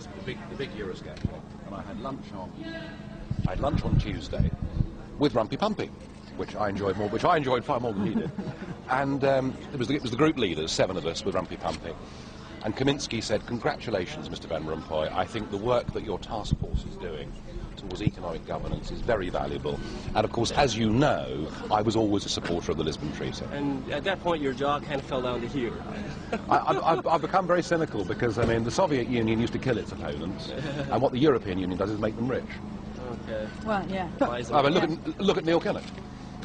supposed to be the big Eurosceptic, and I had lunch on Tuesday with Rumpy Pumpy, which I enjoyed far more than he did. And it was the group leaders, 7 of us, with Rumpy Pumpy. And Kamiński said, "Congratulations, Mr. Van Rompuy. I think the work that your task force is doing towards economic governance is very valuable." And of course, as you know, I was always a supporter of the Lisbon Treaty. And at that point, your jaw kind of fell down to here. I've become very cynical because, I mean, the Soviet Union used to kill its opponents, and what the European Union does is make them rich. Okay. Well, yeah. I mean, look at Neil Kinnock.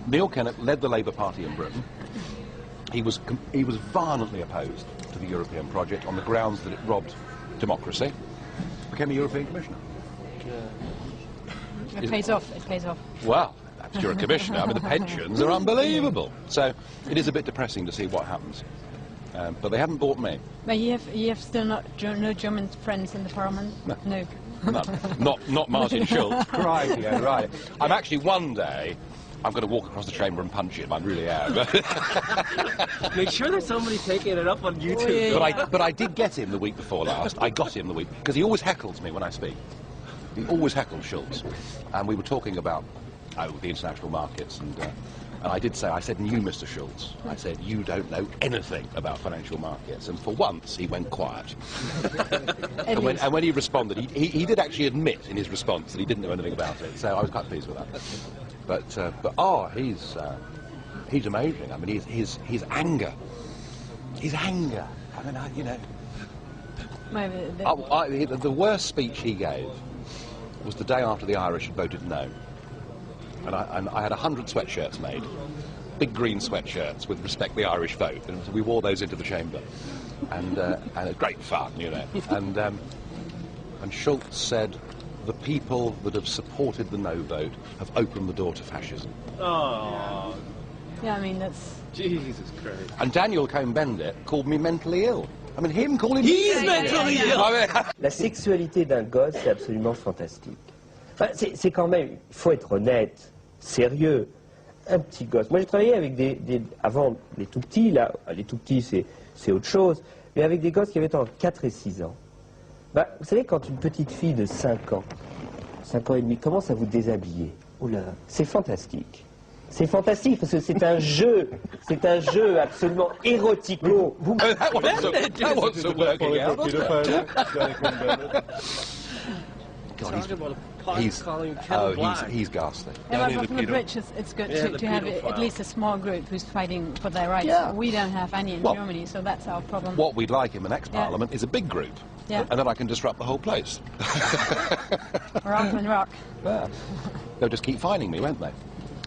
Neil Kinnock led the Labour Party in Britain. He was violently opposed to the European project on the grounds that it robbed democracy. Became a European Commissioner. Yeah. It pays off. It pays off. Well, that's you're a commissioner. I mean, the pensions are unbelievable. So it is a bit depressing to see what happens. But they haven't bought me. But you have still no German friends in the parliament? No. Not Martin Schulz. Right, yeah, right. I'm actually one day I'm going to walk across the chamber and punch him. I really am. Make sure there's somebody taking it up on YouTube. Oh, yeah. But I did get him the week before last. I got him the week because he always heckles me when I speak. He always heckles Schulz, and we were talking about the international markets, and I said, "You, Mr. Schulz," I said, "you don't know anything about financial markets." And for once, he went quiet. and when he responded, he did actually admit in his response that he didn't know anything about it. So I was quite pleased with that. But he's amazing. I mean, his anger. I mean, you know. The worst speech he gave was the day after the Irish had voted no. And I had 100 sweatshirts made, big green sweatshirts with "Respect the Irish Vote," and so we wore those into the chamber, and it was great fun, you know. And Schulz said, "The people that have supported the no vote have opened the door to fascism." Oh. Yeah, I mean, that's... Jesus Christ. And Daniel Cohn-Bendit called me mentally ill. I mean, him calling me... He's mentally ill! La sexualité d'un gosse, c'est absolument fantastique. Enfin, c'est quand même, il faut être honnête, sérieux, un petit gosse. Moi, j'ai travaillé avec avant, les tout-petits, là, les tout-petits, c'est autre chose, mais avec des gosses qui avaient entre 4 et 6 ans. Bah, vous savez, quand une petite fille de 5 ans et demi, commence à vous déshabiller, oula, c'est fantastique. C'est fantastique parce que c'est un jeu absolument érotico. That wasn't working out. He's ghastly. Yeah, but from the bridge, it's good to have at least a small group who's fighting for their rights. Yeah. We don't have any in Germany, so that's our problem. What we'd like in the next parliament is a big group. Yeah. And then I can disrupt the whole place. Rock and rock. Yeah. They'll just keep fining me, won't they?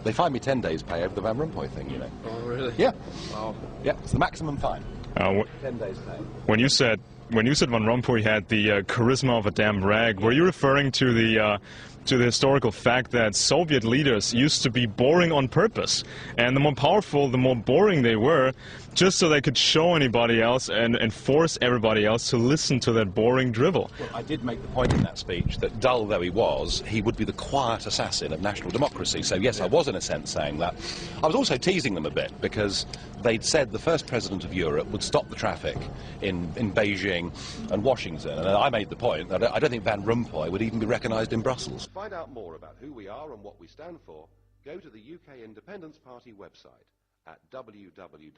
They fine me 10 days' pay over the Van Rompuy thing, you know. Oh, really? Yeah. Wow. Yeah, it's the maximum fine. 10 days' pay. When you said Van Rompuy had the charisma of a damn rag, were you referring to the historical fact that Soviet leaders used to be boring on purpose, and the more powerful, the more boring they were, just so they could show anybody else and force everybody else to listen to that boring drivel? Well, I did make the point in that speech that, dull though he would be the quiet assassin of national democracy. So yes, I was in a sense saying that. I was also teasing them a bit because they'd said the first president of Europe would stop the traffic in Beijing and Washington, and I made the point that I don't think Van Rompuy would even be recognised in Brussels. To find out more about who we are and what we stand for, go to the UK Independence Party website at www.ukip.org.